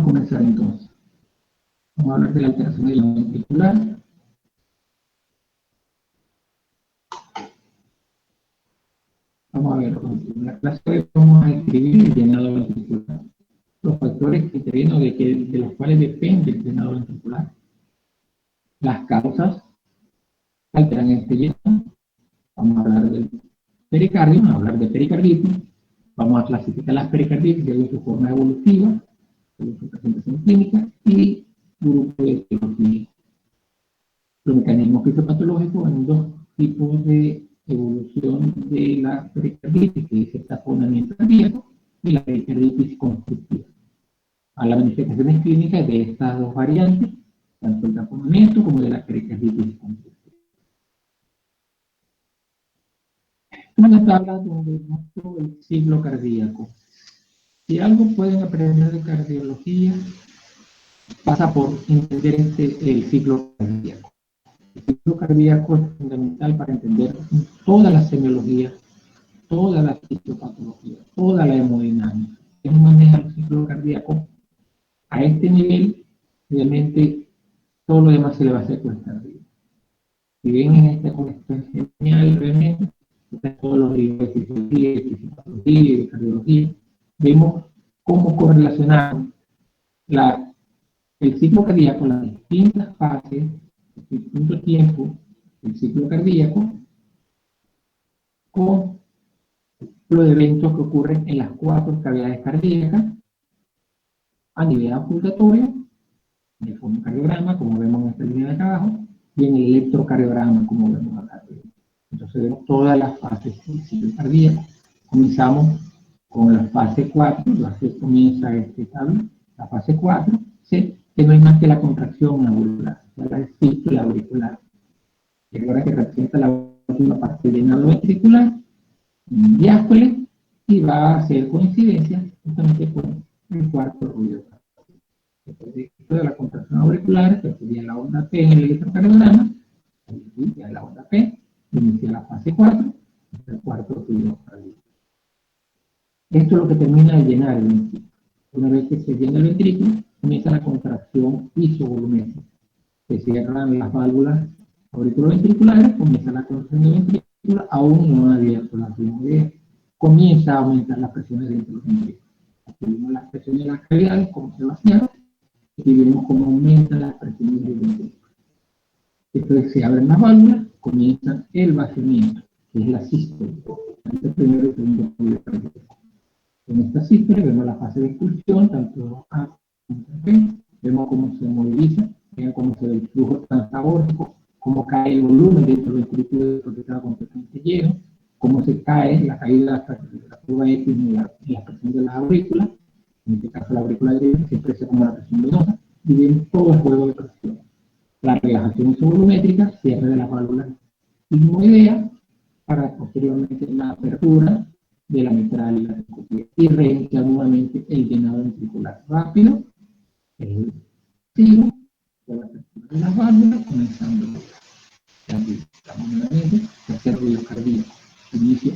a comenzar entonces. Vamos a hablar de la alteración del llenado ventricular. Vamos a ver, en la clase de hoy vamos a escribir el llenado ventricular. Los factores que intervienen de los cuales depende el llenado ventricular. Las causas que alteran este llenado. Vamos a hablar del pericardio, vamos a hablar de pericarditis. Vamos a clasificar las pericarditis según su forma evolutiva, según su presentación clínica y grupo de etiología. Los mecanismos fisiopatológicos en dos tipos de evolución de la pericarditis, que es el taponamiento cardíaco y la pericarditis constructiva. A las manifestaciones clínicas de estas dos variantes, tanto el taponamiento como de la pericarditis constructiva. Una tabla donde muestro el ciclo cardíaco. Si algo pueden aprender de cardiología, pasa por entender el ciclo cardíaco. El ciclo cardíaco es fundamental para entender toda la semiología, toda la fisiopatología, toda la hemodinámica. Si uno maneja el ciclo cardíaco a este nivel, realmente todo lo demás se le va a hacer cuesta arriba. Si ven en esta cuestión genial, realmente, todos los libros de fisiología, de fisiopatología, de cardiología, vemos cómo correlacionar el ciclo cardíaco, las distintas fases, los distintos tiempos del ciclo cardíaco, con los eventos que ocurren en las 4 cavidades cardíacas a nivel ambulatorio, en el fonocardiograma, como vemos en esta línea de acá abajo, y en el electrocardiograma, como vemos acá arriba. Entonces vemos todas las fases del ciclo cardíaco. Comenzamos con la fase 4, así comienza este tabla, la fase 4, ¿sí? Que no es más que la contracción auricular, la esfístula auricular. Y ahora que representa la última parte del llenado ventricular, diástole, y va a hacer coincidencia justamente con el cuarto ruido. Después de la contracción auricular, que sería la onda P en el electrocardiograma, ya la onda P, inicia la fase 4, el cuarto ruido cardíaco. Esto es lo que termina de llenar el ventrículo. Una vez que se llena el ventrículo, comienza la contracción isovolumétrica. Se cierran las válvulas auriculoventriculares, comienza la contracción del ventrículo, aún no ha abierto la pulmonía. Comienza a aumentar las presiones dentro del ventrículo. Aquí vemos las presiones de las cavidades, cómo se vaciaron, y vemos cómo aumentan las presiones del ventrículo. Entonces se abren las válvulas, comienza el vaciamiento, que es la sístole, entre el primero y el segundo ruido cardíaco. En esta sístole vemos la fase de expulsión, tanto A como B, vemos cómo se moviliza, vemos cómo se ve el flujo transabórtico, cómo cae el volumen dentro del ventrículo porque está completamente lleno, cómo se cae la caída hasta la curva X en la presión de las aurículas, en este caso la aurícula derecha se expresa como la presión venosa, y vemos todo el juego de presión. La relajación isovolumétrica, cierre de las válvulas sigmoidea, para posteriormente la apertura de la mitral y la tricúspide, y reinicia nuevamente el llenado ventricular rápido, el sigo de la apertura de las válvulas, comenzando estamos nuevamente a hacer ruido cardíaco, inicia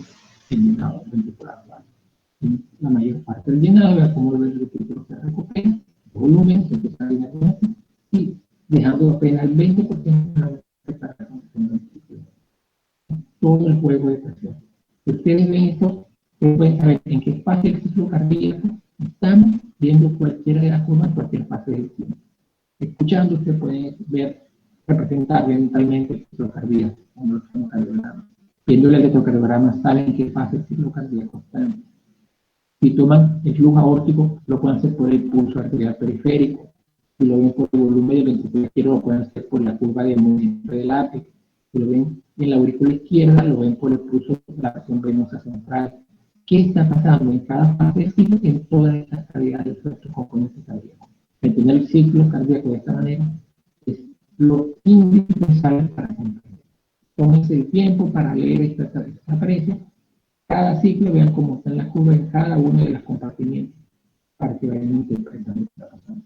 el llenado ventricular rápido. En la mayor parte del llenado, vea cómo el ventriculo se recupera, el volumen se empieza a llenar y dejando apenas el 20% de la preparación del ventriculo. Todo el juego de presión. Si ustedes ven esto, pueden saber en qué fase del ciclo cardíaco estamos viendo cualquiera de las curvas, cualquier fase del tiempo. Escuchando, usted puede ver, representar mentalmente el ciclo cardíaco, como el electrocardiograma. Viendo el electrocardiograma, saben en qué fase del ciclo cardíaco están. Si toman el flujo aórtico, lo pueden hacer por el pulso arterial periférico. Si lo ven por el volumen del ventriculo izquierdo, lo pueden hacer por la curva de movimiento del ápice. Si lo ven en la aurícula izquierda, lo ven por el pulso de la presión venosa central. ¿Qué está pasando en cada fase del ciclo en todas estas cavidades de estos componentes cardíacos? Entender el ciclo cardíaco de esta manera es lo indispensable para comprender. Tómense el tiempo para leer esta apariencia. Cada ciclo, vean cómo están las curvas en cada uno de los compartimientos para que vayan interpretando lo que está pasando.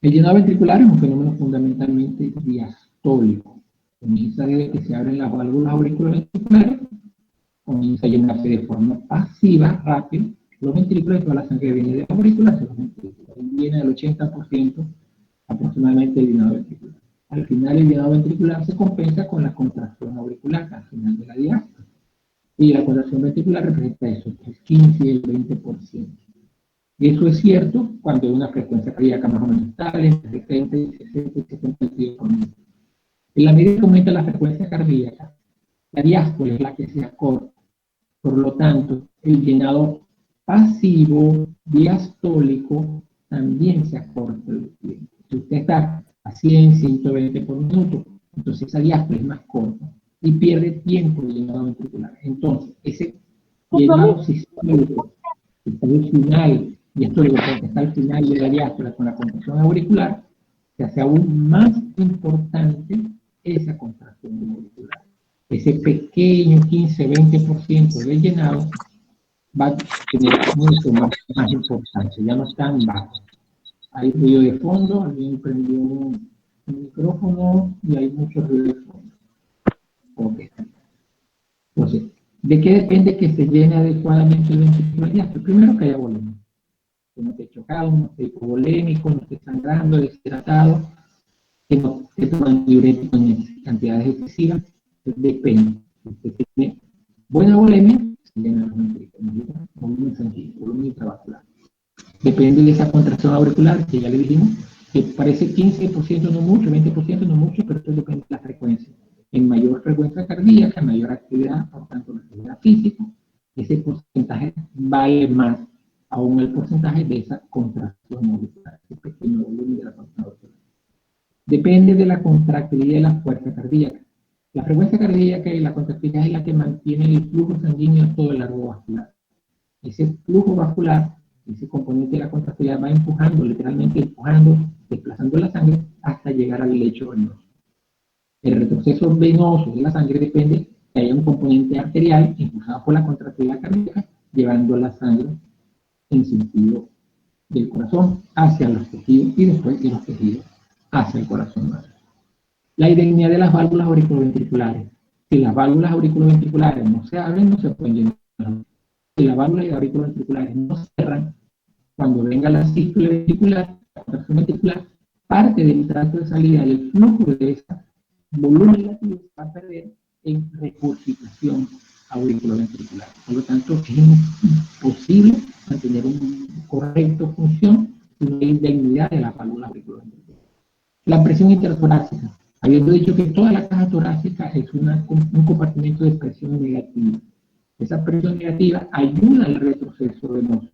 El llenado ventricular es un fenómeno fundamentalmente diastólico. Comienza desde que se abren las válvulas auriculoventriculares, comienza a llenarse de forma pasiva, rápida, los ventrículos y toda la sangre que viene de la aurícula hacia los ventrículos. viene el 80% aproximadamente del llenado ventricular. Al final el llenado ventricular se compensa con la contracción auricular al final de la diástole. Y la contracción ventricular representa eso, el 15 y el 20%. Y eso es cierto cuando hay una frecuencia cardíaca más o menos estable, entre 70 y 60 y 70 por minuto. En la medida que aumenta la frecuencia cardíaca, la diástole es la que se acorta. Por lo tanto, el llenado pasivo diastólico también se acorta el tiempo. Si usted está a 100, 120 por minuto, entonces esa diástole es más corta y pierde tiempo de llenado ventricular. Entonces, ese llenado sistémico que está al final, diastólico porque está al final de la diástole con la contracción auricular, se hace aún más importante esa contracción auricular. Ese pequeño 15-20% del llenado va a tener mucho más importancia, ya no es tan bajo. Hay ruido de fondo, alguien prendió un micrófono y hay mucho ruido de fondo. Okay. Entonces, ¿de qué depende que se llene adecuadamente el ventrículo diástole? Primero que haya volumen, que no esté chocado, no esté hipovolémico, no esté sangrando, deshidratado, que no esté tomando diurético en cantidades excesivas. Depende. Si usted tiene buena volemia, se llena los ventrículos, volumen sanguíneo, volumen intravascular. Depende de esa contracción auricular, que ya le dijimos, que parece 15% no mucho, 20% no mucho, pero eso depende de la frecuencia. En mayor frecuencia cardíaca, mayor actividad, por tanto, la actividad física, ese porcentaje vale más aún el porcentaje de esa contracción auricular, ese pequeño volumen de la contracción auricular. Depende de la contractilidad de la fuerza cardíaca. La frecuencia cardíaca y la contractilidad es la que mantiene el flujo sanguíneo a todo el largo vascular. Ese flujo vascular, ese componente de la contractilidad va empujando, literalmente empujando, desplazando la sangre hasta llegar al lecho venoso. El retroceso venoso de la sangre depende de que haya un componente arterial impulsado por la contractilidad cardíaca, llevando la sangre en sentido del corazón hacia los tejidos y después de los tejidos hacia el corazón. La identidad de las válvulas auriculoventriculares. Si las válvulas auriculoventriculares no se abren, no se pueden llenar. Si las válvulas auriculoventriculares no cierran, cuando venga la sístole ventricular, la contracción ventricular, parte del tracto de salida del flujo de ese volumen latido se va a perder en regurgitación auriculoventricular. Por lo tanto, es imposible mantener una correcta función sin una indemnidad de las válvulas auriculoventriculares. La presión intertorácica. Habiendo dicho que toda la caja torácica es un compartimento de presión negativa. Esa presión negativa ayuda al retroceso venoso,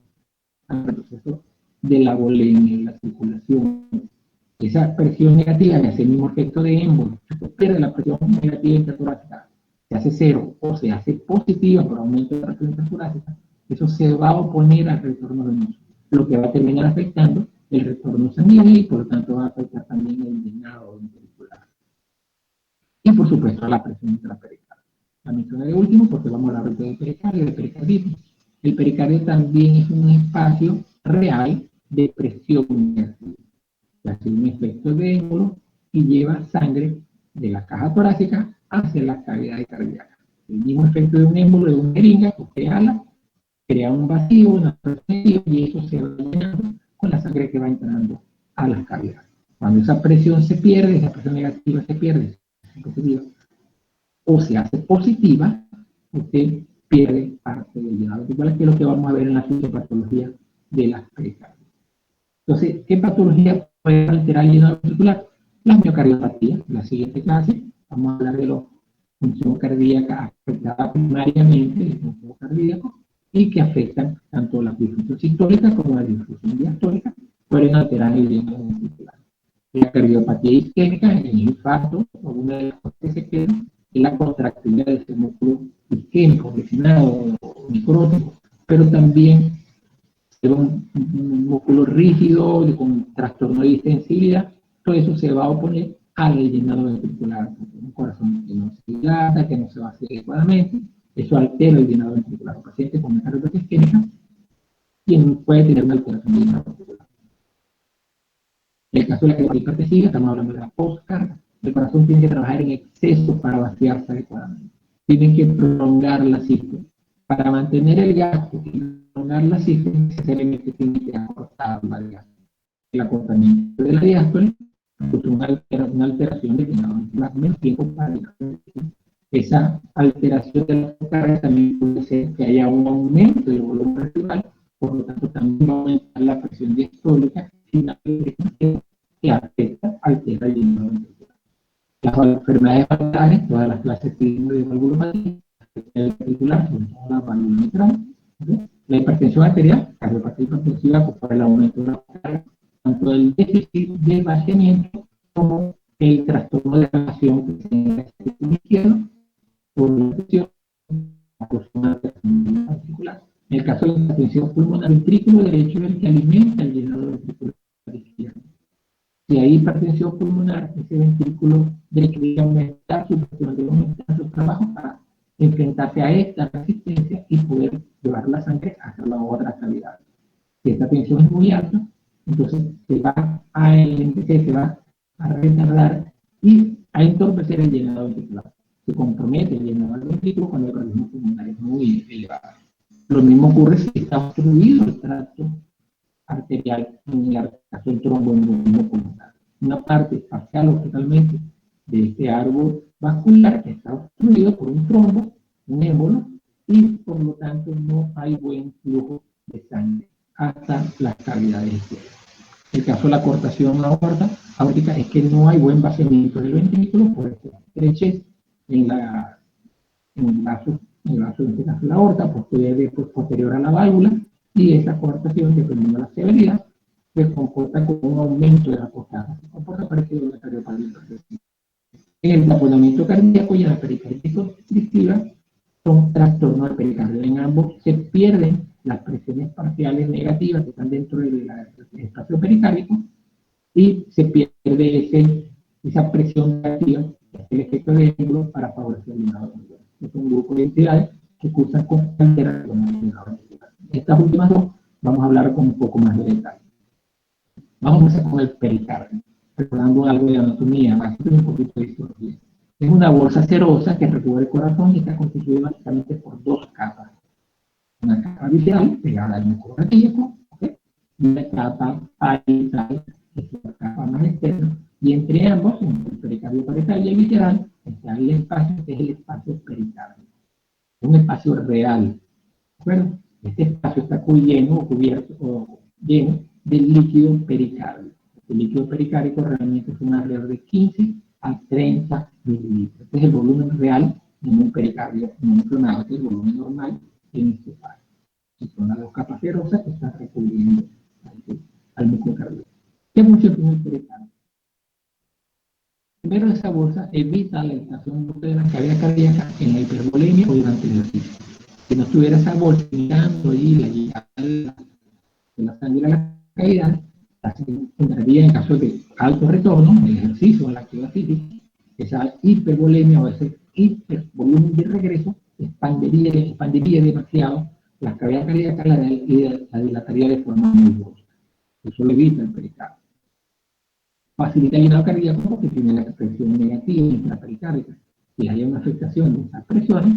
al retroceso de la volemia y la circulación. Esa presión negativa le hace el mismo efecto de émbolo. Si se pierde la presión negativa intertorácica, se hace cero o se hace positiva por aumento de la presión intertorácica, eso se va a oponer al retorno venoso, lo que va a terminar afectando el retorno sanguíneo y por lo tanto va a afectar también el llenado ventricular. Y por supuesto la presión intrapericardial. La mencioné de último porque vamos a hablar del pericardio, del pericarditis. El pericardio también es un espacio real de presión negativa. Hace un efecto de émbolo y lleva sangre de la caja torácica hacia la cavidad cardíaca. El mismo efecto de un émbolo de una jeringa que usted jala, crea un vacío, una presión y eso se va llenando con la sangre que va entrando a las cavidades. Cuando esa presión se pierde, esa presión negativa se pierde, o se hace positiva, usted pierde parte del llenado ventricular, que es lo que vamos a ver en la fisiopatología de las pericardias. Entonces, ¿qué patología puede alterar el llenado ventricular? Las miocardiopatías, la siguiente clase, vamos a hablar de la función cardíaca afectada primariamente, el función cardíaco, y que afectan tanto la difusión sistólica como la difusión diastólica, pueden alterar el llenado ventricular. La cardiopatía isquémica, el infarto, o una de las cosas que se quedan, es la contractilidad de este músculo isquémico, lesionado o necrótico, pero también un músculo rígido, con trastorno de distensibilidad, todo eso se va a oponer al llenado ventricular, un corazón que no se dilata, que no se vacía adecuadamente, eso altera el llenado ventricular. Un paciente con una cardiopatía isquémica puede tener una alteración del llenado ventricular. En el caso de la hipertensiva, estamos hablando de la postcarga. El corazón tiene que trabajar en exceso para vaciarse adecuadamente. Tienen que prolongar la sístole. Para mantener el gasto y prolongar la sístole, necesariamente tienen que acortar el gasto. el acortamiento de la diástole, pues una alteración de más menos tiempo para esa alteración de la carga también puede ser que haya un aumento del volumen residual, por lo tanto también va a aumentar la presión diastólica que afecta, altera el llenado ventricular. Las enfermedades vasculares, todas las clases de valvulopatía, el ventricular, sobre todo la válvula mitral, ¿okay? La hipertensión arterial, cardiopatía hipertensiva, pues por el aumento de la carga, tanto el déficit de vaciamiento como el trastorno de la relación que se en el sistema izquierdo por la presión articular. En el caso de la hipertensión pulmonar, el ventrículo derecho es el que alimenta el llenado ventricular izquierdo. Si hay hipertensión pulmonar, ese ventrículo derecho debe aumentar su presión, debe aumentar su trabajo para enfrentarse a esta resistencia y poder llevar la sangre hacia la otra cavidad. Si esta tensión es muy alta, entonces se va a enlentecer, se va a retardar y a entorpecer el llenado ventricular. Se compromete el llenado del ventrículo cuando el ritmo pulmonar es muy elevado. Lo mismo ocurre si está obstruido el tracto arterial en el caso del tromboembolismo pulmonar. Una parte parcial o totalmente de este árbol vascular está obstruido por un trombo, un émbolo, y por lo tanto no hay buen flujo de sangre hasta las cavidades izquierdas. El caso de la cortación aórtica es que no hay buen vaciamiento del ventrículo por esta estrechez en el vaso, en este caso la aorta, posterior a la válvula, y esa cortación, dependiendo de la severidad, se comporta como un aumento de la postada. Se comporta parecido a la cardiopatía. En el taponamiento cardíaco y en la pericarditis constrictiva son trastornos del pericardio. En ambos se pierden las presiones parciales negativas que están dentro del espacio pericárdico y se pierde esa presión negativa, el efecto de émbolo para favorecer el llenado ventricular. Es un grupo de entidades que cursan con alteraciones del llenado ventricular. Estas últimas dos vamos a hablar con un poco más de detalle. Vamos a empezar con el pericardio, recordando algo de anatomía básica y un poquito de histología. Es una bolsa cerosa que recubre el corazón y está constituida básicamente por dos capas. Una capa visceral pegada al músculo cardíaco, ¿okay? Y una capa parietral, que es la capa más externa, y entre ambos, entre el pericardio parietal y el visceral, está el espacio que es el espacio pericardio. Es un espacio real. Bueno, este espacio está lleno o cubierto o lleno de líquido pericárdico. El líquido pericárdico realmente es un alrededor de 15 a 30 mililitros. Este es el volumen real en un pericardio no inflamado. Este es el volumen normal en este espacio. Son las dos capas cerosas que están recubriendo al músculo cardíaco. ¿Qué función tiene el pericardio? Primero, esa bolsa evita la estación de la cavidad cardíaca en la hipervolemia o durante el ejercicio. Si no estuviera esa bolsa mirando ahí la llegada de la sangre a la cavidad, entraría en caso de alto retorno, el ejercicio o la actividad física, esa hipervolemia o ese hipervolumen de regreso expandiría demasiado la cavidad cardíaca y la dilataría de forma muy brusca. Eso lo evita el pericardio. Facilita el llenado cardíaco porque tiene la presión negativa intrapericárdica. Si hay una afectación de esas presiones,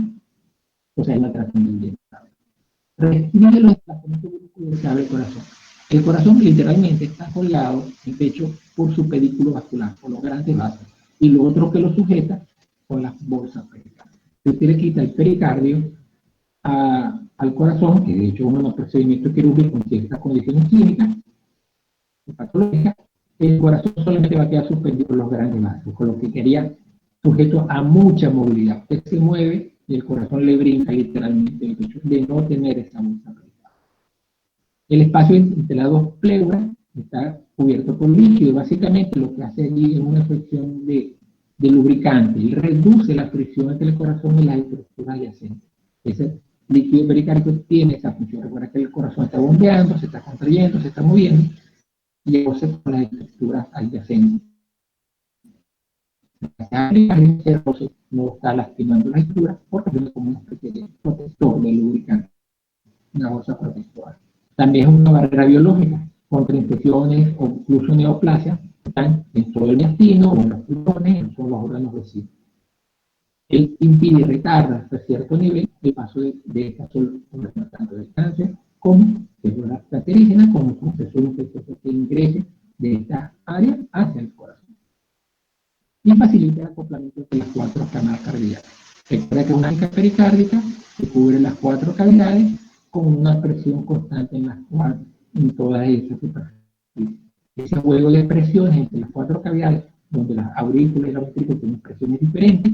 pues hay una alteración del llenado. Restringe los desplazamientos bruscos del corazón. El corazón literalmente está colgado en pecho por su pedículo vascular, por los grandes vasos. Y lo otro que lo sujeta son las bolsas pericárdias. Si usted le quita el pericardio al corazón, que de hecho uno de los procedimientos quirúrgicos con ciertas condiciones químicas y patológicas, el corazón solamente va a quedar suspendido por los grandes vasos, con lo que quedaría sujeto a mucha movilidad. Usted se mueve y el corazón le brinca literalmente el pecho de no tener esa bolsa pericárdica. El espacio entre las dos pleuras está cubierto por líquido y básicamente lo que hace allí es una fricción de lubricante y reduce la fricción entre el corazón y las estructuras adyacentes. Ese líquido pericárdico tiene esa función. Recuerda que el corazón está bombeando, se está contrayendo, se está moviendo y entonces con las estructuras adyacentes. No está lastimando la estructura porque es como una especie de protector de lubricante, una bolsa protectora. También es una barrera biológica contra infecciones o incluso neoplasias que están en todo el intestino o en los pulmones, en todos los órganos vecinos. Él impide y retarda hasta cierto nivel el paso de esta tanto del cáncer como de la cancerígena, como el proceso infeccioso que ingrese de esta área hacia el corazón. Y facilita el acoplamiento entre las cuatro cámaras cardíacas. Recuerda que una anca pericárdica que cubre las cuatro cavidades con una presión constante en las cuatro, en todas esas superficies. Ese juego de presiones entre las cuatro cavidades, donde las aurículas y los ventrículos tienen presiones diferentes,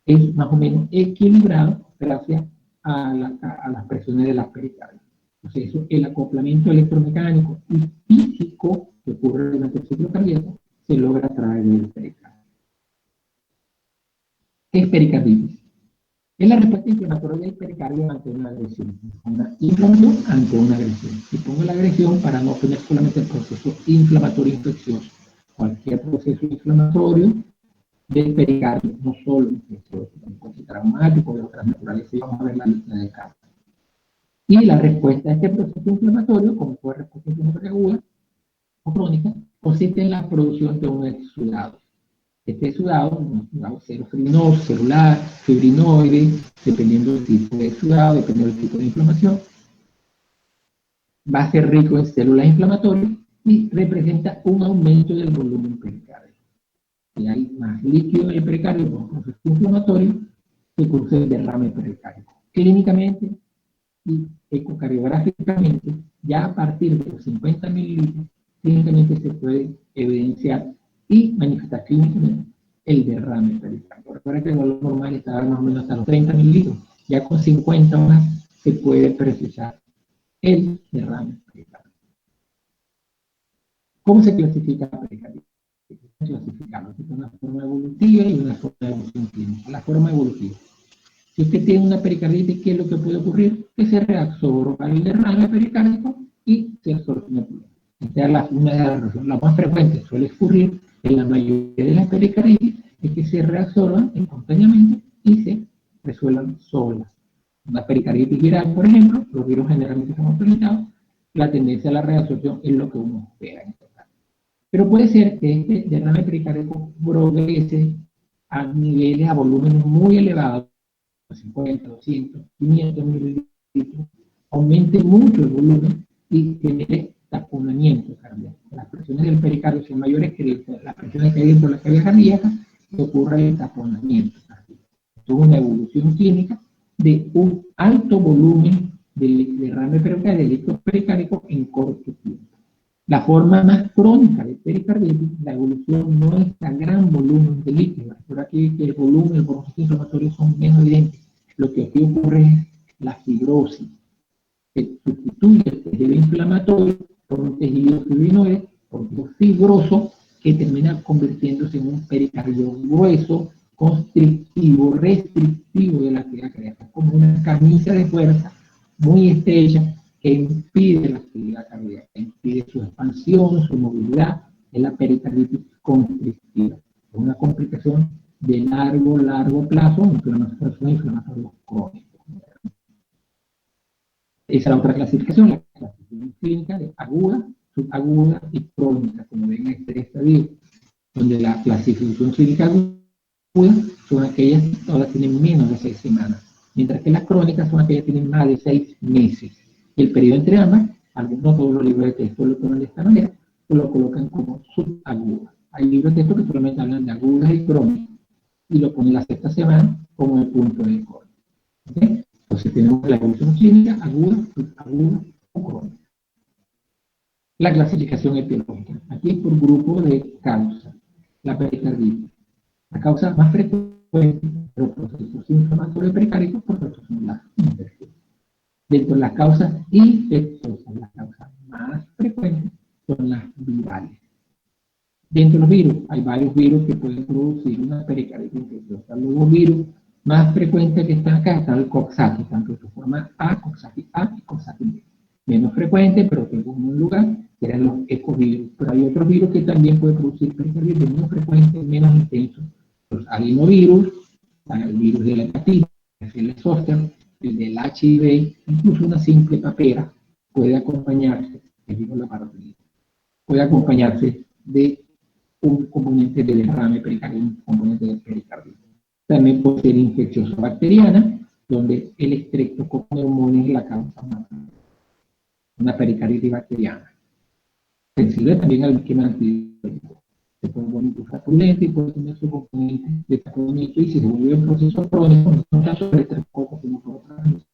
es más o menos equilibrado gracias a las presiones de las pericárdias. Entonces, eso, el acoplamiento electromecánico y físico que ocurre durante el ciclo cardíaco se logra a través del pericardio. ¿Qué es pericarditis? Es la respuesta inflamatoria del pericardio ante una agresión. Una inflamación ante una agresión. Y pongo la agresión para no tener solamente el proceso inflamatorio infeccioso. Cualquier proceso inflamatorio del pericardio, no solo infeccioso, también traumático, de otras naturalezas, y vamos a ver la lista de casos. Y la respuesta a este proceso inflamatorio, como fue respuesta inflamatoria aguda o crónica, consiste en la producción de un exudado. Este exudado, un exudado fibrinoso, celular, fibrinoide, dependiendo del tipo de exudado, dependiendo del tipo de inflamación, va a ser rico en células inflamatorias y representa un aumento del volumen pericárdico. Si hay más líquido en el pericardio con proceso inflamatorio, se produce el derrame pericárdico. Clínicamente y ecocardiográficamente, ya a partir de los 50 mililitros, clínicamente se puede evidenciar y manifestar clínicamente el derrame pericárdico. Recuerda que el valor normal está más o menos hasta los 30 mililitros. Ya con 50 más se puede precisar el derrame pericárdico. ¿Cómo se clasifica la pericarditis? Clasificarlo de una forma evolutiva y una forma de evolución clínica. La forma evolutiva. Si usted tiene una pericarditis, ¿qué es lo que puede ocurrir? Que se reabsorba el derrame pericárdico y se absorbe el pulmón. Esta es una de las razones. La más frecuente suele ocurrir en la mayoría de las pericarditis es que se reabsorban espontáneamente y se resuelvan solas. Una pericarditis viral, por ejemplo, los virus generalmente son autorizados, la tendencia a la reabsorción es lo que uno espera en este caso. Pero puede ser que este derrame pericárdico progrese a niveles, a volúmenes muy elevados, 50, 200, 500 mililitros, aumente mucho el volumen y genere taponamiento cardíaco. Las presiones del pericardio son mayores que las presiones que hay dentro de la cavidad cardíaca, y ocurre el taponamiento cardíaco. Esto es una evolución clínica de un alto volumen de derrame pericárdico en corto tiempo. La forma más crónica de pericarditis, la evolución no es a gran volumen de líquido. Por aquí que el volumen y el proceso inflamatorio son menos evidentes. Lo que aquí ocurre es la fibrosis, que sustituye el tejido inflamatorio por un tejido fibrinoide, por un fibroso, que termina convirtiéndose en un pericardio grueso, constrictivo, restrictivo de la actividad cardíaca, como una camisa de fuerza muy estrecha que impide la actividad cardíaca, impide su expansión, su movilidad, es la pericarditis constrictiva. Es una complicación de largo plazo, inflamación inflamatoria crónica. Esa es la otra clasificación, la clasificación clínica de aguda, subaguda y crónica, como ven en este estadio, donde la clasificación clínica aguda son aquellas que todas tienen menos de 6 semanas, mientras que las crónicas son aquellas que tienen más de 6 meses. El periodo entre ambas, algunos todos los libros de texto lo ponen de esta manera, o lo colocan como subaguda. Hay libros de texto que solamente hablan de agudas y crónicas, y lo ponen la sexta semana como el punto de corte. ¿Okay? Entonces tenemos la evolución clínica aguda, subaguda o crónica. La clasificación etiológica. Aquí por grupo de causas. La pericarditis. La causa más frecuente de los procesos inflamatorios pericárdicos, por supuesto, son las infecciones. Dentro de las causas infecciosas, las causas más frecuentes son las virales. Dentro de los virus, hay varios virus que pueden producir una pericarditis infecciosa. Los virus más frecuentes que están acá están el Coxsackie, tanto de su forma A, Coxsackie A y Coxsackie B. Menos frecuente, pero tengo un lugar, que eran los ecovirus. Pero hay otros virus que también pueden producir pericarditis menos frecuente, menos intenso. Los adenovirus, el virus de la hepatitis, el zóster, el del HIV, incluso una simple papera puede acompañarse, puede acompañarse de un componente de derrame pericárdico, un componente de pericardio. También puede ser infecciosa bacteriana, donde el Streptococcus pneumoniae es la causa más, una pericarditis bacteriana. sensible también al esquema antibiótico. Se puede volver purulento y puede tener su componente de tratamiento, y si se vuelve un proceso crónico, no tanto sobre estreptococcus sino por otras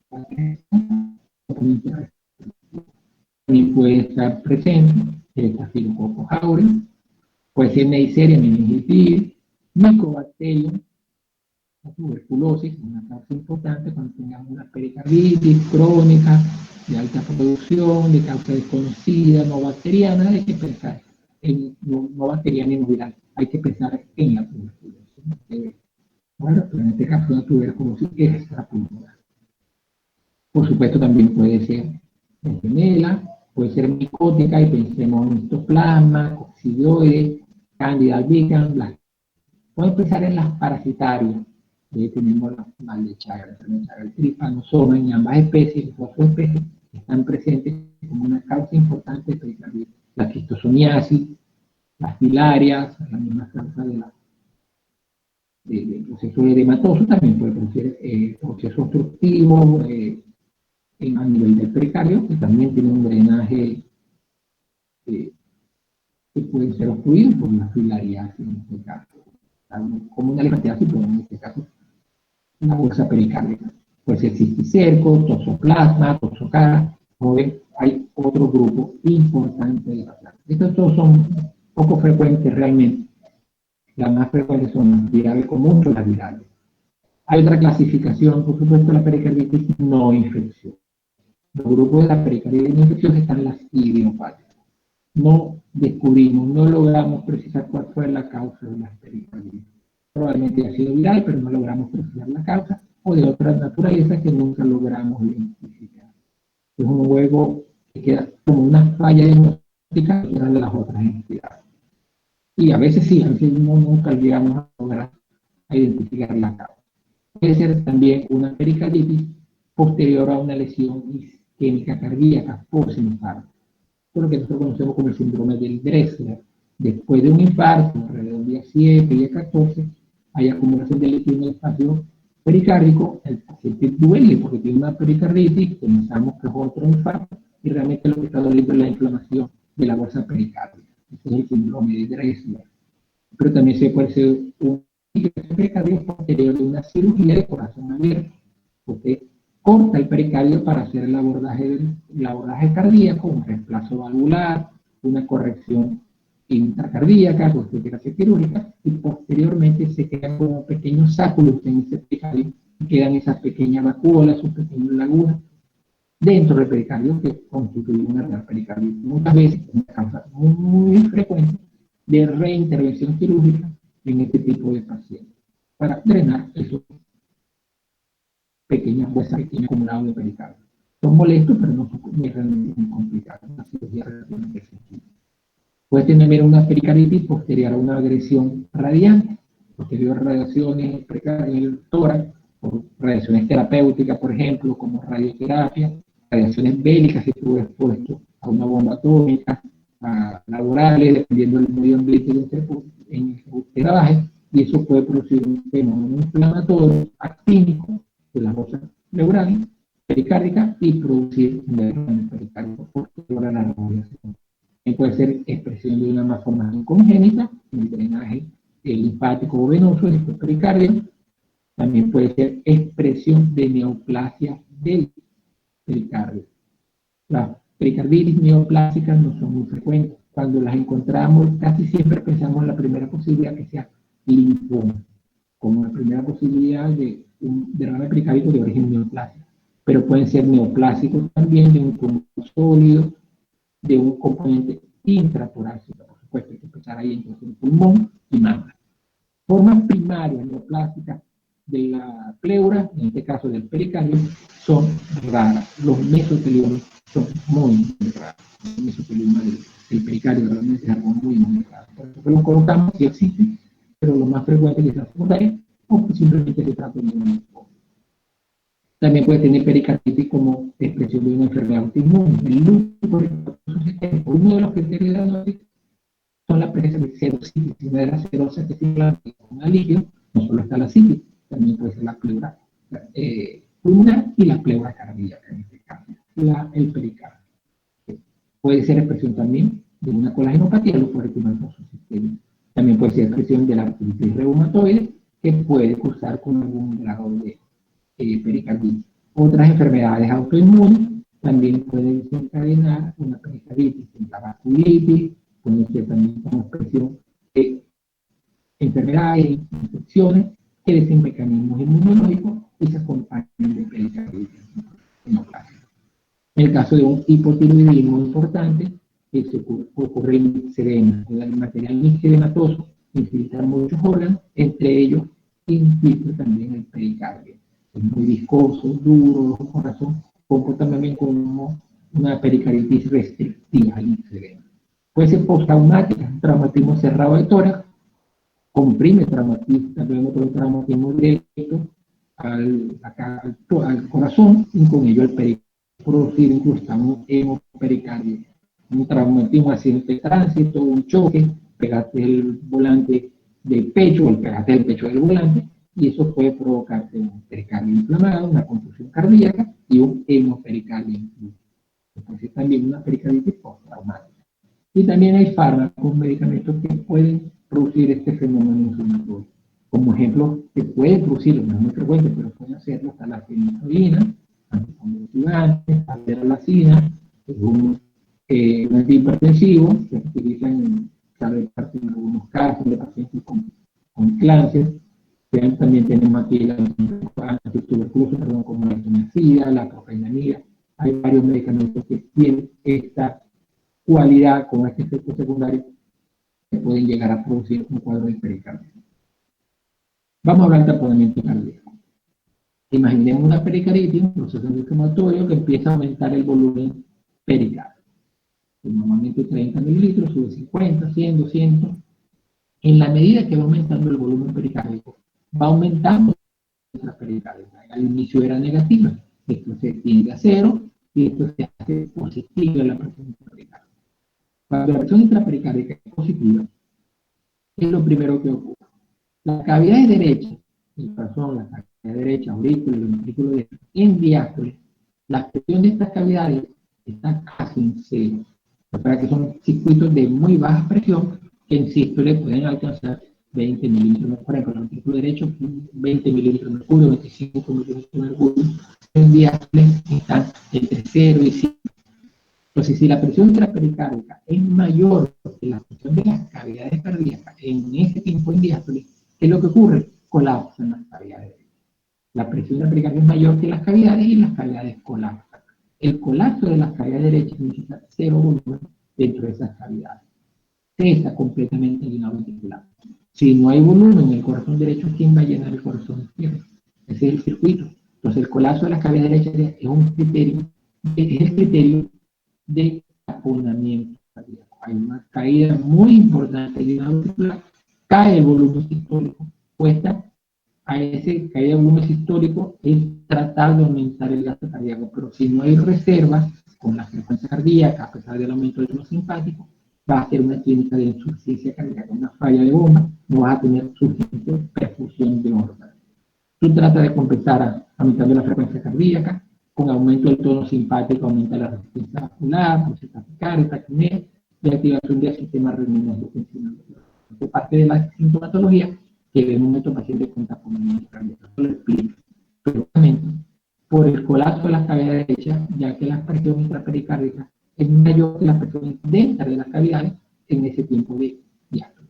componentes. También puede estar presente el Staphylococcus aureus, puede ser Neisseria meningitis, Mycobacterium, la tuberculosis, una causa importante cuando tengamos una pericarditis crónica de alta producción, de causa desconocida, no bacteriana. Hay que pensar en no bacteriana y no viral, hay que pensar en la tuberculosis. Bueno, pero en este caso la tuberculosis es extrapulmonar. Por supuesto también puede ser legionela, puede ser micótica, y pensemos en histoplasma, coccidioides, candida albicans. Pueden pensar en las parasitarias. Tenemos la mal de Chagas, el trypanosoma, en ambas especies, las dos especies están presentes como una causa importante de pericarditis. La schistosomíasis, las filarias, la misma causa del proceso edematoso, también puede producir proceso obstructivo a nivel del pericardio, que también tiene un drenaje que puede ser obstruido por la filariasis en este caso. Como una leishmaniasis, pero en este caso una bolsa pericárdica. Puede ser cisticerco, toxoplasma, toxocara. Como ven, hay otro grupo importante de la planta. Estos todos son poco frecuentes realmente. Las más frecuentes son las virales comunes o las virales. Hay otra clasificación, por supuesto, la pericarditis no infecciosa. Los grupos de la pericarditis no infecciosa están las idiopáticas. No descubrimos, no logramos precisar cuál fue la causa de la pericarditis. Probablemente ha sido viral, pero no logramos precisar la causa, o de otras naturalezas que nunca logramos identificar. Es un juego que queda como una falla diagnóstica de las otras entidades. Y a veces sí, a veces nunca llegamos a lograr identificar la causa. Puede ser también una pericarditis posterior a una lesión isquémica cardíaca post-infarto, por lo que nosotros conocemos como el síndrome del Dressler. Después de un infarto, alrededor del día 7, día 14, hay acumulación de líquido en el espacio pericárdico, el paciente duele porque tiene una pericarditis, pensamos que es otro infarto, y realmente lo que está doliendo es la inflamación de la bolsa pericárdica. Ese es el síndrome de Dressler. Pero también se puede ser un pericardio posterior de una cirugía de corazón abierto. Usted corta el pericardio para hacer el abordaje cardíaco, un reemplazo valvular, una corrección intracardíaca, justificación quirúrgica, y posteriormente se quedan como pequeños sáculos en ese pericardio, y quedan esas pequeñas vacuolas, sus pequeñas lagunas dentro del pericardio que constituye una real pericarditis. Muchas veces es una causa muy frecuente de reintervención quirúrgica en este tipo de pacientes para drenar esos pequeñas huesas, pequeños acumulados de pericardio. Son molestos, pero no son realmente muy complicados. Una cirugía relativamente sencilla. Puede tener una pericarditis posterior a una agresión radiante, posterior a radiaciones en el tórax, por radiaciones terapéuticas, por ejemplo, como radioterapia, radiaciones bélicas si estuvo expuesto a una bomba atómica, a laborales, dependiendo del medio ambiente en el que usted trabaje, y eso puede producir un fenómeno inflamatorio actínico de las bolsas pleurales, pericárdicas, y producir un derrame pericárdico posterior a la radiación. Puede ser expresión de una malformación congénita, el drenaje linfático o venoso del pericardio. También puede ser expresión de neoplasia del pericardio. Las pericarditis neoplásicas no son muy frecuentes. Cuando las encontramos, casi siempre pensamos en la primera posibilidad que sea linfoma, como la primera posibilidad de un derrame pericárdico de origen neoplásico. Pero pueden ser neoplásicos también de un tumor sólido, de un componente intratorácico. Por supuesto, hay que empezar ahí entre el pulmón y mama. Formas primarias neoplásicas de la pleura, en este caso del pericardio, son raras. Los mesotelioma son muy raros. El mesotelioma del pericardio realmente es algo muy raro. Por eso los colocamos, sí existen, pero lo más frecuente es la secundaria, o simplemente se trata de un linfoma. También puede tener pericarditis como expresión de una enfermedad autoinmune. El lúpulo eritematoso sistémico, uno de los criterios de diagnóstico son la presencia de serositis. Si no era serosa, que se implanta con alivio, no solo está la citis, también puede ser la pleura pulmonar y la pleura cardíaca, en este caso, el pericardio. Puede ser expresión también de una colágenopatía, lo puede tomar con su sistema. También puede ser expresión de la artritis reumatoide, que puede cursar con algún grado de pericarditis. Otras enfermedades autoinmunes también pueden desencadenar una pericarditis, la vasculitis, puede ser también como expresión de enfermedades, infecciones que desen mecanismos inmunológicos y se acompañan de pericarditis neoplásica. En el caso de un hipotiroidismo importante, que ocurre en mixedema, el material mixedematoso infiltra muchos órganos, entre ellos infiltra también el pericardio. Es muy viscoso, duro, con razón, comporta también como una pericarditis restrictiva al mixedema. Puede ser postraumática, un traumatismo cerrado de tórax, comprime traumatismo, también otro traumatismo directo al corazón y con ello al pericardio, producir incluso un hemopericardio, un traumatismo, accidente de tránsito, un choque, pegaste el volante del pecho, o pegaste el pecho del volante, y eso puede provocarte un pericardio inflamado, una contusión cardíaca y un hemopericardio incluso. Entonces también una pericarditis postraumática. Y también hay fármacos, medicamentos que pueden producir este fenómeno inflamatorio. Como ejemplo, que puede producirlo, no es muy frecuente, pero puede hacerlo, está la fenitrolina, anticonvulsivantes, alacina, es un antihipertensivo que se utiliza en algunos casos de pacientes con cáncer. También tenemos aquí la antituberculosis, como la isoniazida, la procainamida. Hay varios medicamentos que tienen esta cualidad con este efecto secundario que pueden llegar a producir un cuadro de pericardio. Vamos a hablar de taponamiento cardíaco. Imaginemos una pericarditis, un proceso inflamatorio que empieza a aumentar el volumen pericardio. Normalmente 30 mililitros, sube 50, 100, 200. En la medida que va aumentando el volumen pericárdico, va aumentando la pericardia. Al inicio era negativa, esto se tiende a cero y esto se hace positivo en la presión intrapericárdica. Cuando la presión intrapericárdica es positiva, es lo primero que ocurre. La cavidad derecha, el corazón, la cavidad derecha, aurícula, el ventrículo derecho, en diástole, la presión de estas cavidades está casi en cero. Para que son circuitos de muy baja presión que en sístole pueden alcanzar 20 mililitros, por ejemplo, el ventrículo derecho, 20 mililitros de mercurio, 25 mililitros de mercurio. En diástole están entre 0 y 5. Entonces, si la presión intrapericárdica es mayor que la presión de las cavidades cardíacas en ese tiempo en diástole, ¿qué es lo que ocurre? Colapsan las cavidades. La presión intrapericárdica es mayor que las cavidades y las cavidades colapsan. El colapso de las cavidades derechas significa cero volumen dentro de esas cavidades. Se está completamente llenado ventricular. Si no hay volumen en el corazón derecho, ¿quién va a llenar el corazón izquierdo? Ese es el circuito. Entonces, el colapso de las cavidades derechas es un criterio, es el criterio de taponamiento cardíaco. Hay una caída muy importante de llenado ventricular, cae el volumen sistólico, cuesta a ese caída de volumen sistólico es tratar de aumentar el gasto cardíaco, pero si no hay reserva con la frecuencia cardíaca, a pesar del aumento del ritmo simpático, va a ser una clínica de insuficiencia cardíaca, una falla de bomba, no vas a tener suficiente perfusión de órganos. Tú tratas de compensar aumentando la frecuencia cardíaca, con aumento del tono simpático, aumenta la resistencia vascular, taquicardia, taquimia, y activación del sistema renino tensional. Es parte de la sintomatología que vemos en estos pacientes con taponamiento cardíaco. Lo explico. Pero por el colapso de las cavidades derechas, ya que la presión intrapericárdica es mayor que la presión dentro de las cavidades en ese tiempo de diástole.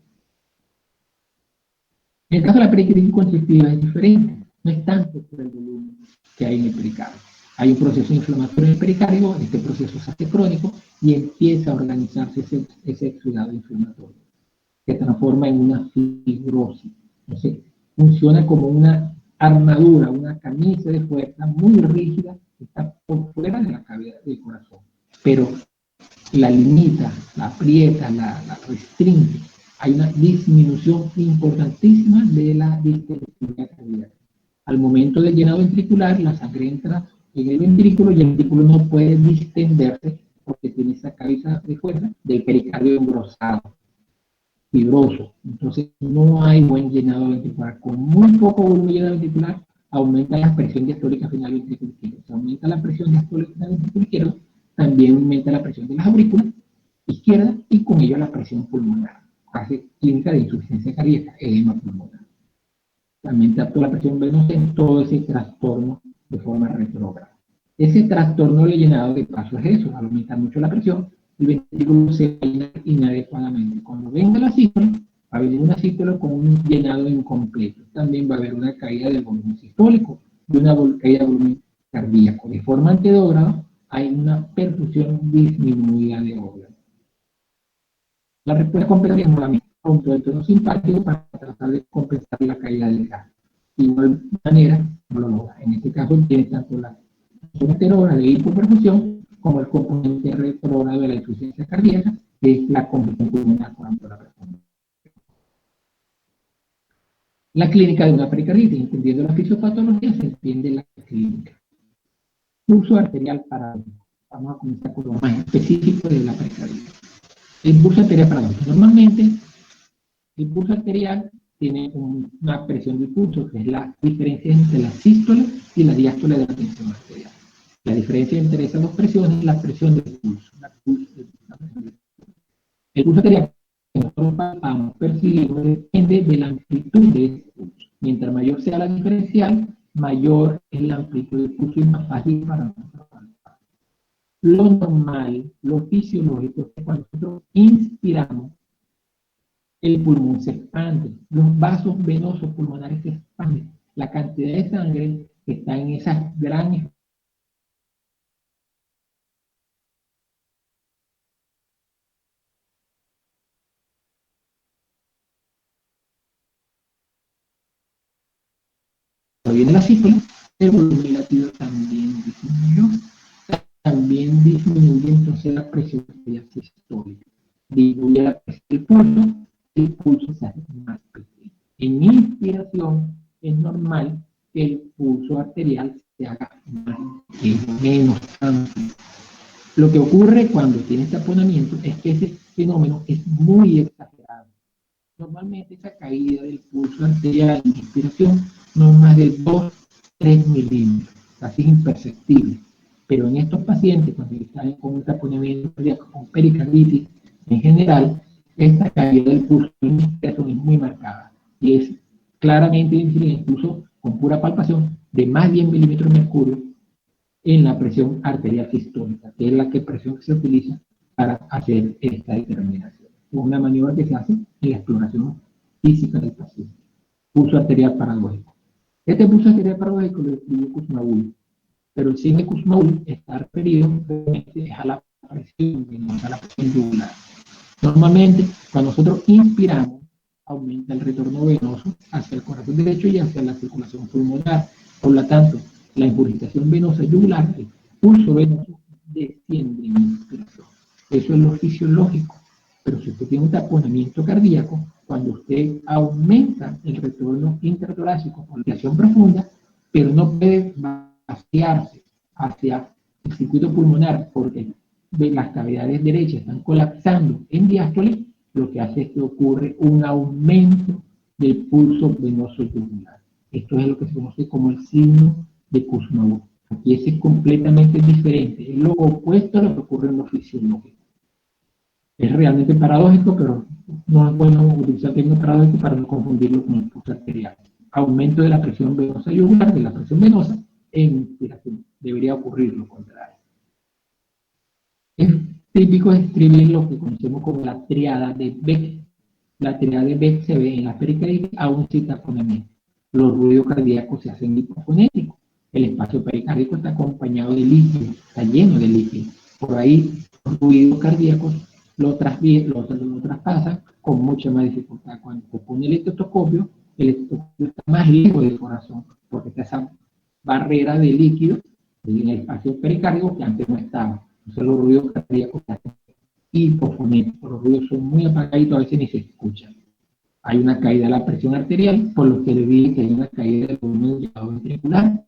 En el caso de la pericarditis constrictiva es diferente, no es tanto por el volumen que hay en el pericardio. Hay un proceso inflamatorio en el pericardio, este proceso se hace crónico y empieza a organizarse ese exudado inflamatorio, que transforma en una fibrosis. Entonces, funciona como una armadura, una camisa de fuerza muy rígida que está por fuera de la cavidad del corazón, pero la limita, la aprieta, la restringe. Hay una disminución importantísima de la distensión cardíaca. Al momento del llenado ventricular, la sangre entra en el ventrículo y el ventrículo no puede distenderse porque tiene esa cabeza de fuerza del pericardio engrosado, fibroso. Entonces no hay buen llenado ventricular. Con muy poco volumen de llenado ventricular, aumenta la presión diastólica final del ventrículo izquierdo. Si aumenta la presión diastólica final del ventrículo izquierdo, también aumenta la presión de las aurículas izquierda y con ello la presión pulmonar. Hace clínica de insuficiencia cardíaca, edema pulmonar. También trató la presión venosa en todo ese trastorno de forma retrógrada. Ese trastorno de llenado de paso es eso, al aumentar mucho la presión, el ventrículo se llena inadecuadamente. Cuando venga la sístole, va a venir una sístole con un llenado incompleto. También va a haber una caída del volumen sistólico y una caída del volumen cardíaco. De forma antedógrada, hay una perfusión disminuida de órganos. La respuesta complementaria es nuevamente aumento del tono simpático para tratar de compensar la caída del gas. De igual manera, no lo logra. En este caso, tiene tanto la función heterógrada de hipoperfusión como el componente retrógrado de la insuficiencia cardíaca, que es la congestión pulmonar por la persona. La clínica de una pericarditis, entendiendo la fisiopatología, se entiende la clínica. Pulso arterial paradójico. Vamos a comenzar con lo más específico de la pericarditis. El pulso arterial paradójico. Normalmente, el pulso arterial tiene una presión del pulso, que es la diferencia entre la sístole y la diástole de la tensión arterial. La diferencia entre esas dos presiones es la presión del pulso. El pulso arterial que nosotros percibimos depende de la amplitud de ese pulso. Mientras mayor sea la diferencial, mayor es la amplitud del pulso y más fácil para nosotros. Lo normal, lo fisiológico, es que cuando nosotros inspiramos, el pulmón se expande, los vasos venosos pulmonares se expanden, la cantidad de sangre que está en esas grandes viene la sístole, el volumen latido también disminuyó. También disminuye entonces la presión arterial sistólica. Disminuye la presión del pulso, el pulso se hace más pequeño. En inspiración es normal que el pulso arterial se haga más pequeño, menos amplio. Lo que ocurre cuando tiene taponamiento es que ese fenómeno es muy exagerado. Normalmente esa caída del pulso arterial en inspiración no es más de 2-3 milímetros, casi imperceptible. Pero en estos pacientes, cuando están con un taponamiento cardíaco, con pericarditis, en general, esta caída del pulso en inspiración es muy marcada y es claramente visible, incluso con pura palpación, de más de 10 milímetros de mercurio en la presión arterial sistólica, que es la presión que se utiliza para hacer esta determinación. Es una maniobra que se hace en la exploración física del paciente. Pulso arterial paradójico. Este pulso arterial paradójico lo describió Kuznaoui, pero el signo de Kuznaoui está referido a la presión venosa, a la presión yugular. Normalmente, cuando nosotros inspiramos, aumenta el retorno venoso hacia el corazón derecho y hacia la circulación pulmonar. Por lo tanto, la ingurgitación venosa yugular, el pulso venoso, desciende en inspiración. Eso es lo fisiológico. Pero si usted tiene un taponamiento cardíaco, cuando usted aumenta el retorno intratorácico por respiración profunda, pero no puede vaciarse hacia el circuito pulmonar porque las cavidades derechas están colapsando en diástole, lo que hace es que ocurre un aumento del pulso venoso yugular. Esto es lo que se conoce como el signo de Kuznaoui. Aquí es completamente diferente, es lo opuesto a lo que ocurre en lo fisiológico. Es realmente paradójico, pero no es bueno utilizar el término paradójico para no confundirlo con el pulso arterial. Aumento de la presión venosa yugular, de la presión venosa, en inspiración. Debería ocurrir lo contrario. Es típico describir lo que conocemos como la triada de Beck. La triada de Beck se ve en la pericarditis aún sin taponamiento. Los ruidos cardíacos se hacen hipofonéticos. El espacio pericárdico está acompañado de líquido, está lleno de líquido. Por ahí los ruidos cardíacos lo traspasan con mucha más dificultad. Cuando se pone el estetoscopio está más lejos del corazón, porque está esa barrera de líquido en el espacio pericárdico que antes no estaba. Entonces los ruidos cardíacos están hipofonéticos, los ruidos son muy apagaditos, a veces ni se escuchan. Hay una caída de la presión arterial, por lo que le dije que hay una caída del volumen del lado ventricular,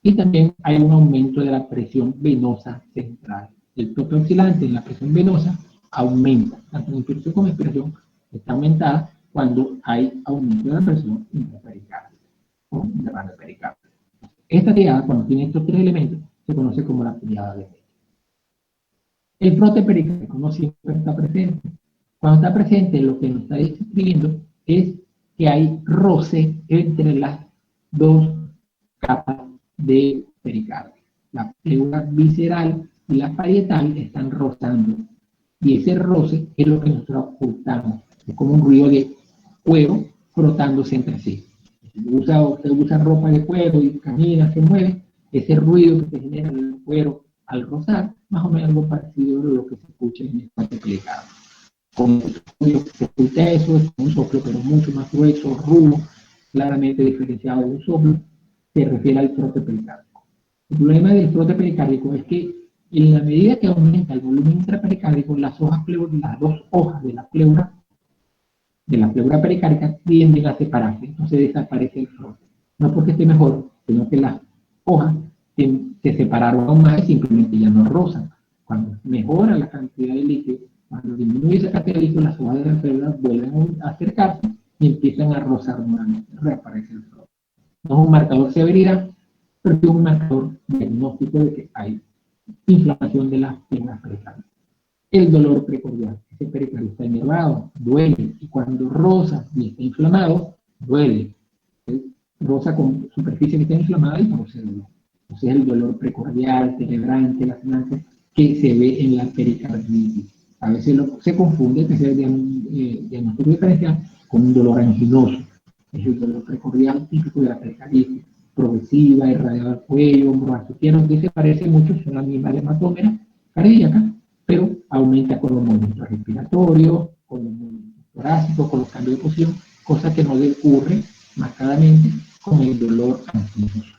y también hay un aumento de la presión venosa central. El tope oscilante en la presión venosa aumenta, tanto en inspiración como en expiración, está aumentada cuando hay aumento de la presión intrapericárdica o interradiopericardica. Esta triada, cuando tiene estos tres elementos, se conoce como la triada de Beck. El frote pericárdico no siempre está presente. Cuando está presente, lo que nos está describiendo es que hay roce entre las dos capas de pericardio. La pleura visceral y la parietal están rozando. Y ese roce es lo que nosotros ocultamos. Es como un ruido de cuero frotándose entre sí. Si usted usa ropa de cuero y camina, se mueve, ese ruido que se genera en el cuero al rozar, más o menos algo parecido a lo que se escucha en el cuate plegado. Con el se escucha eso, es un soplo, pero mucho más grueso, rudo, claramente diferenciado de un soplo, se refiere al frote pericárdico. El problema del frote pericárdico es que en la medida que aumenta el volumen intrapericárdico, las dos hojas de la pleura pericárdica tienden a separarse, entonces desaparece el frote. No porque esté mejor, sino que las hojas se separaron aún más y simplemente ya no rozan. Cuando mejora la cantidad de líquido, cuando disminuye esa cantidad de líquido, las hojas de la pleura vuelven a acercarse y empiezan a rozar nuevamente, reaparece el frote. No es un marcador de severidad, pero es un marcador diagnóstico de que hay inflamación de las piernas pericárdica. El dolor precordial, ese pericardio está inervado, duele, y cuando rosa y está inflamado, duele. Rosa con superficie que está inflamada y procede dolor. Entonces el dolor precordial, celebrante, lacerante, que se ve en la pericarditis. A veces se confunde, que es el diagnóstico diferencial, con un dolor anginoso. Es el dolor precordial típico de la pericarditis, progresiva, irradiada al cuello, hombro azutiano, que se parece mucho, son las mismas hematómeras cardíacas, pero aumenta con los movimientos respiratorios, con los movimientos torácicos, con los cambios de posición, cosa que no le ocurre marcadamente con el dolor anginoso.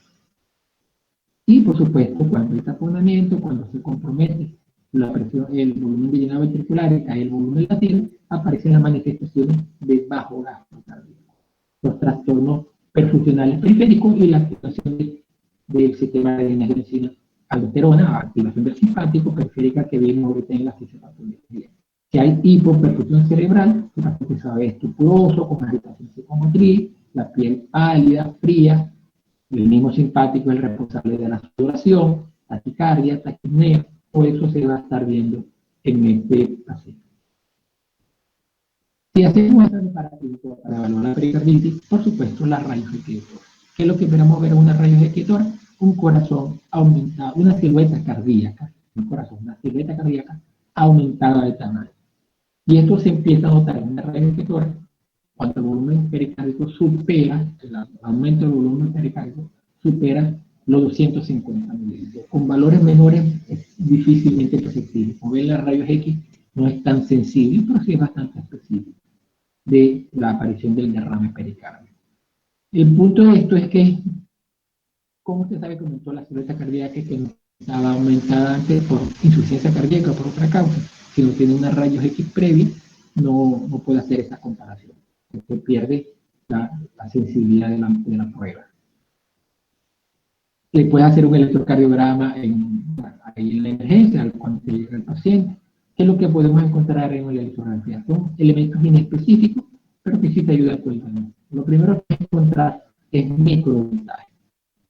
Y por supuesto, cuando hay taponamiento, cuando se compromete la presión, el volumen de llenado ventricular y cae el volumen latino, aparecen las manifestaciones de bajo gasto cardíaco. Los trastornos perfusionales periféricos y la activación del sistema de adrenalina aldosterona, activación del simpático periférica que vimos ahorita en la fisiopatología. Si hay hipoperfusión cerebral, el paciente se va a ver estructuroso, con agitación psicomotriz, la piel pálida, fría, el mismo simpático es el responsable de la sudoración, taquicardia, taquipnea, o eso se va a estar viendo en este paciente. Si hacemos esta comparativa para evaluar la pericarditis, por supuesto, la rayos X. ¿Qué es lo que esperamos ver en una rayos X? Un corazón aumentado, una silueta cardíaca, un corazón, una silueta cardíaca aumentada de tamaño. Y esto se empieza a notar en una rayos X cuando el volumen pericárdico supera, el aumento del volumen pericárdico supera los 250 mililitros. Con valores menores es difícilmente perceptible. Como ven, las rayos X no es tan sensible, pero sí es bastante específico de la aparición del derrame pericárdico. El punto de esto es que, ¿cómo usted sabe que aumentó la silueta cardíaca que no estaba aumentada antes por insuficiencia cardíaca o por otra causa? Si no tiene una rayos X previa, no puede hacer esa comparación. Se pierde la sensibilidad de la prueba. Le puede hacer un electrocardiograma ahí en la emergencia, cuando se llega el paciente. ¿Qué es lo que podemos encontrar en la electrografía? Son elementos inespecíficos, pero que sí te ayudan a el. Lo primero que encontrar es microvoltaje.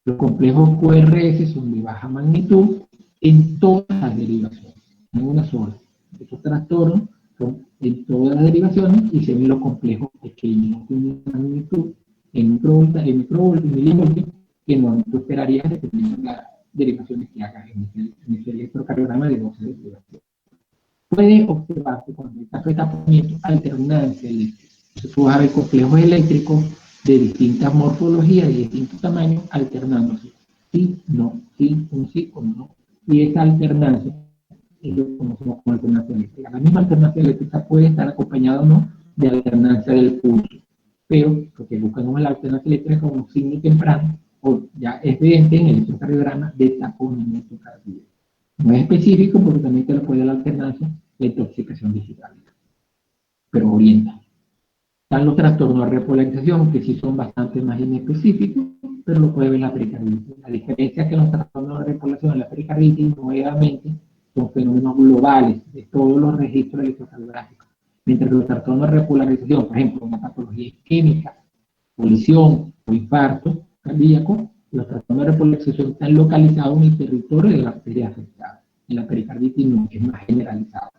Los complejos QRS son de baja magnitud en todas las derivaciones, no una sola. Estos trastornos son en todas las derivaciones y se ven los complejos pequeños, de magnitud en milivoltios, que no tú esperarías dependiendo de las derivaciones que hagas en ese electrocardiograma de 12 derivaciones. Puede observarse cuando el caso de tapamiento alternancia eléctrica. Entonces tú vas a ver complejos eléctricos de distintas morfologías y de distintos tamaños alternándose. Sí, no, sí, un sí o no. Y esa alternancia es lo que conocemos como alternancia eléctrica. La misma alternancia eléctrica puede estar acompañada o no de alternancia del pulso, pero lo que buscamos es la alternancia eléctrica como un signo temprano o ya es evidente en el electrocardiograma de taponamiento cardíaco. No es específico porque también te lo puede dar la alternancia de intoxicación digital, pero orienta. Están los trastornos de repolarización, que sí son bastante más inespecíficos, pero lo puede ver la pericarditis. La diferencia es que los trastornos de repolarización en la pericarditis, nuevamente, son fenómenos globales de todos los registros electrocardiográficos. Mientras que los trastornos de repolarización, por ejemplo, una patología isquémica, colisión o infarto cardíaco, los trastornos de repolarización están localizados en el territorio de la arteria afectada. en la pericarditis no, es más generalizado.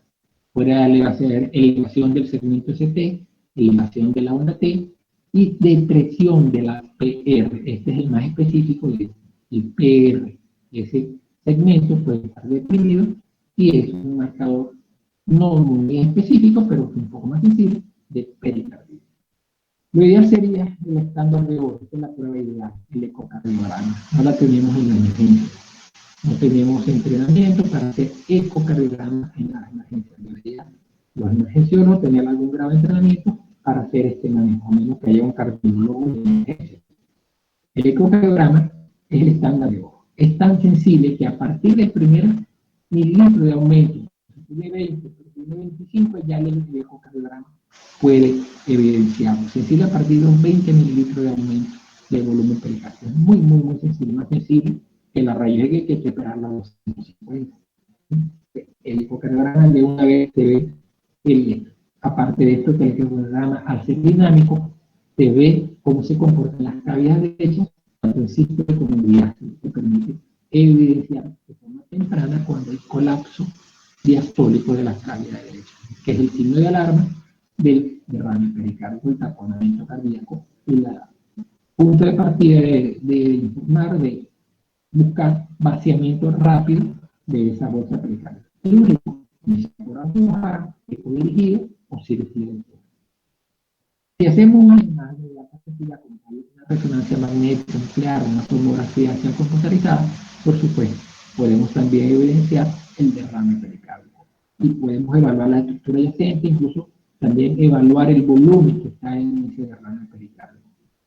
Puede haber elevación del segmento ST, elevación de la onda T y depresión de la PR. Este es el más específico del PR. Ese segmento puede estar deprimido y es un marcador no muy específico, pero un poco más sensible de pericarditis. Lo ideal sería el estándar de oro, que es la prueba ideal, el ecocardiograma. No la tenemos en la emergencia. No tenemos entrenamiento para hacer ecocardiograma en las emergencias. Los emergenciólogos tenían algún grado de entrenamiento para hacer este manejo, a menos que haya un cardiólogo de emergencia. El ecocardiograma es el estándar de oro. Es tan sensible que a partir del primer milímetro de aumento, si tiene 20, si tiene 25, ya el ecocardiograma puede evidenciarlo. Sensible a partir de un 20 mililitros de aumento del volumen pericárdico. Es muy, muy, muy sensible, más sensible que la raíz de que hay que esperarla a 250. El ecocardiograma de una vez se ve, aparte de esto, que el ecocardiograma, al ser dinámico, se ve cómo se comportan las cavidades derechas, tanto en sístole como en diástole, que permite evidenciar de forma temprana cuando hay colapso diastólico de las cavidades derechas, que es el signo de alarma del derrame pericárdico, el taponamiento cardíaco y la punto de partida de informar, de buscar vaciamiento rápido de esa bolsa pericárdica. El único, por aguja, eco dirigido o cirugía del cuerpo. Si hacemos una imagen de la capacidad como una resonancia magnética nuclear, una tomografía computarizada, por supuesto, podemos también evidenciar el derrame pericárdico. Y podemos evaluar la estructura adyacente, incluso también evaluar el volumen que está en ese derrame pericárdico.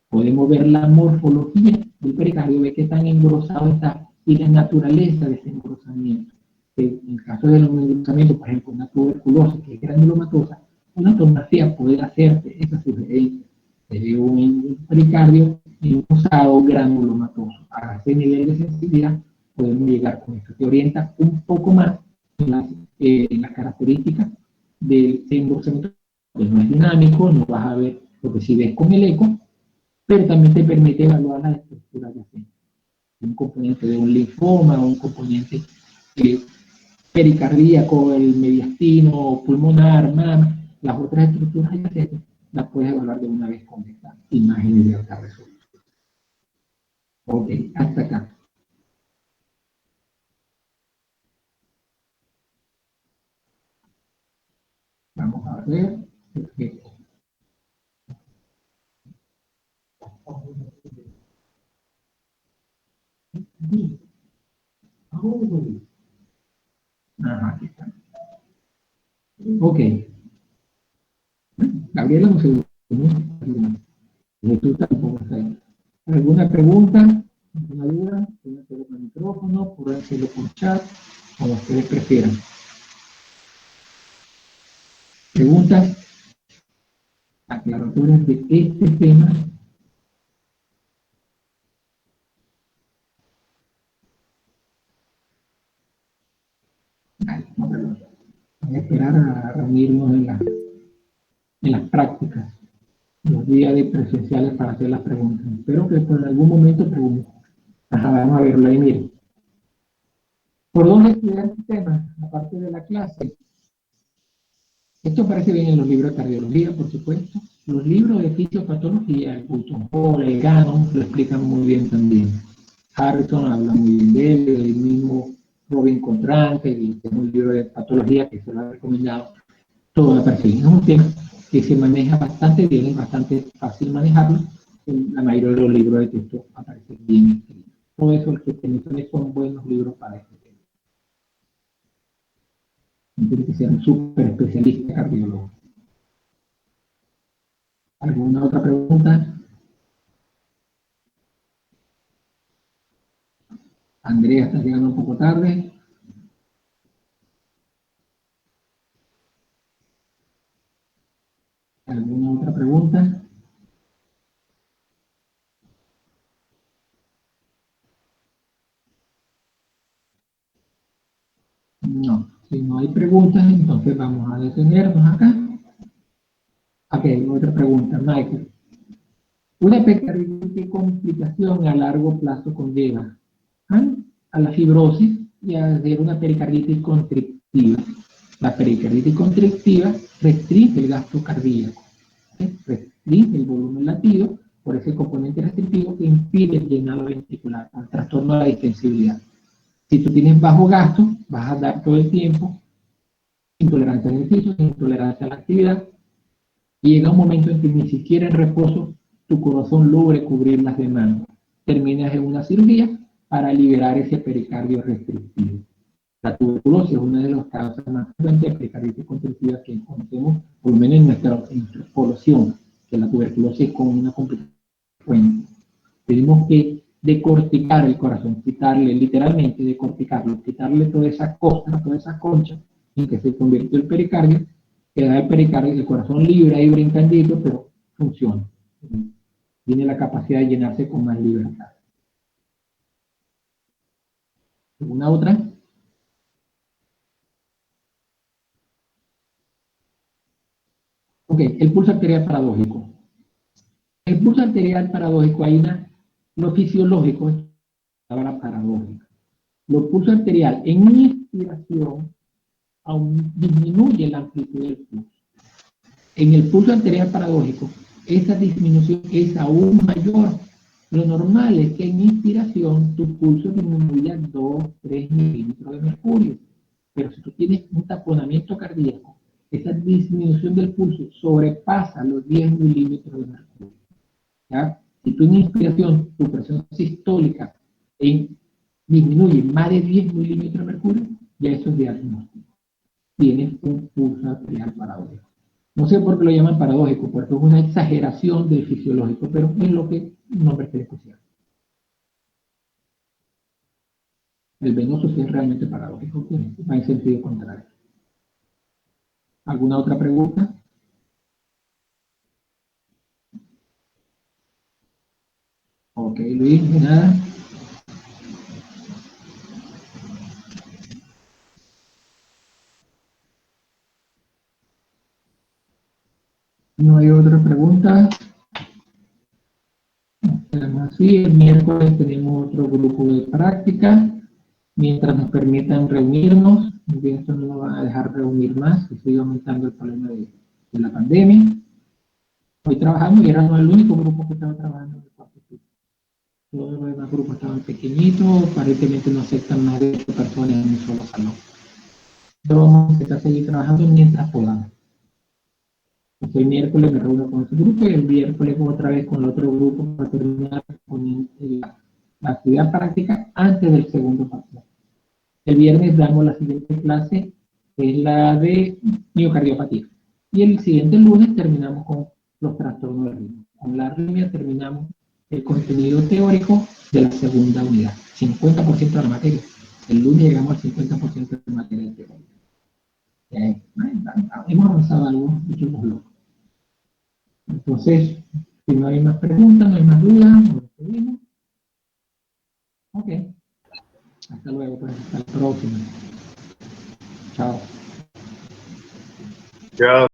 Podemos ver la morfología del pericardio, ver qué tan engrosado está y la naturaleza de ese engrosamiento. En el caso del engrosamiento, por ejemplo, una tuberculosis que es granulomatosa, una tomografía puede hacerte esa sugerencia de un pericardio engrosado granulomatoso. A ese nivel de sensibilidad podemos llegar con esto. Te orienta un poco más en las características del engrosamiento, pues no es dinámico, no vas a ver lo que sí ves con el eco, pero también te permite evaluar la estructura adyacente. Un componente de un linfoma, un componente pericardíaco, el mediastino, pulmonar, mama, las otras estructuras adyacentes las puedes evaluar de una vez con estas imágenes de alta resolución. Ok, hasta acá. Vamos a ver. Perfecto. Ajá, aquí está. Ok. Gabriela, un segundo. Tú tampoco estás ahí. ¿Alguna pregunta? ¿Alguna duda? Pueden hacerlo con el micrófono, pueden hacerlo por chat, como ustedes prefieran. Preguntas, aclaratorias de este tema. Voy a esperar a reunirnos en las prácticas, los días de presenciales para hacer las preguntas. Espero que por algún momento pregunten. Ajá, vamos a verlo ahí, miren. ¿Por dónde estudiar el tema? Aparte de la clase. Esto aparece bien en los libros de cardiología, por supuesto. Los libros de fisiopatología, el Fulton Hall, el Gannon, lo explican muy bien también. Harrison habla muy bien de él, el mismo Robin Contran, que es un libro de patología que se lo ha recomendado. Todo aparece bien. Es un tema que se maneja bastante bien, es bastante fácil manejarlo. En la mayoría de los libros de texto aparece bien escrito. Todo eso que te mencioné son buenos libros para este tema. No tiene que ser un súper especialista cardiólogo. ¿Alguna otra pregunta? Andrea está llegando un poco tarde. ¿Alguna otra pregunta? No. Si no hay preguntas, entonces vamos a detenernos acá. Ok, otra pregunta, Michael. Una pericarditis, ¿qué complicación a largo plazo conlleva? A la fibrosis, y hacer una pericarditis constrictiva. La pericarditis constrictiva restringe el gasto cardíaco, ¿sí? Restringe el volumen latido por ese componente restrictivo que impide el llenado ventricular, el trastorno de la distensibilidad. Si tú tienes bajo gasto, vas a dar todo el tiempo intolerancia al ejercicio, intolerancia a la actividad, y llega un momento en que ni siquiera en reposo tu corazón logre cubrir las demandas. Terminas en una cirugía para liberar ese pericardio restrictivo. La tuberculosis es una de las causas más frecuentes de pericarditis constrictiva que conocemos, por lo menos en nuestra población, que la tuberculosis es con una complicación frecuente. Tenemos que decorticar el corazón, quitarle, literalmente decorticarlo, quitarle toda esa costra, toda esa concha en que se convierte el pericardio, queda el pericardio, el corazón libre ahí brincandito, pero funciona. Tiene la capacidad de llenarse con más libertad. ¿Alguna otra? Ok, el pulso arterial paradójico. El pulso arterial paradójico, hay lo fisiológico, es la palabra paradójica. Lo pulso arterial en inspiración disminuye la amplitud del pulso. En el pulso arterial paradójico, esa disminución es aún mayor. Lo normal es que en inspiración tu pulso disminuya 2-3 milímetros de mercurio. Pero si tú tienes un taponamiento cardíaco, esa disminución del pulso sobrepasa los 10 milímetros de mercurio. ¿Ya? Si tú en inspiración, tu presión sistólica disminuye más de 10 milímetros de mercurio, ya eso es diagnóstico. Tienes un pulso arterial paradójico. No sé por qué lo llaman paradójico, porque es una exageración del fisiológico, pero es lo que el nombre quiere decir. El venoso sí es realmente paradójico, va en sentido contrario. ¿Alguna otra pregunta? Ok, Luis, de nada. No hay otra pregunta. Además, sí, el miércoles tenemos otro grupo de práctica. Mientras nos permitan reunirnos, esto no nos va a dejar reunir más, que sigue aumentando el problema de la pandemia. Hoy trabajamos y era no el único grupo que estaba trabajando en el cuarto piso. Todos los demás grupos estaban pequeñitos, aparentemente no aceptan más de 8 personas en un solo salón. Pero vamos a intentar seguir trabajando mientras podamos. Entonces, el miércoles me reúno con ese grupo y el miércoles otra vez con el otro grupo para terminar con la actividad práctica antes del segundo parcial. El viernes damos la siguiente clase, que es la de miocardiopatía. Y el siguiente lunes terminamos con los trastornos del ritmo. Con la arritmia terminamos el contenido teórico de la segunda unidad, 50% de la materia. El lunes llegamos al 50% de la materia teórica. Hemos avanzado algo, dijimos locos. Entonces, si no hay más preguntas, no hay más dudas, nos despedimos. Ok. Hasta luego, pues. Hasta la próxima. Chao. Ya.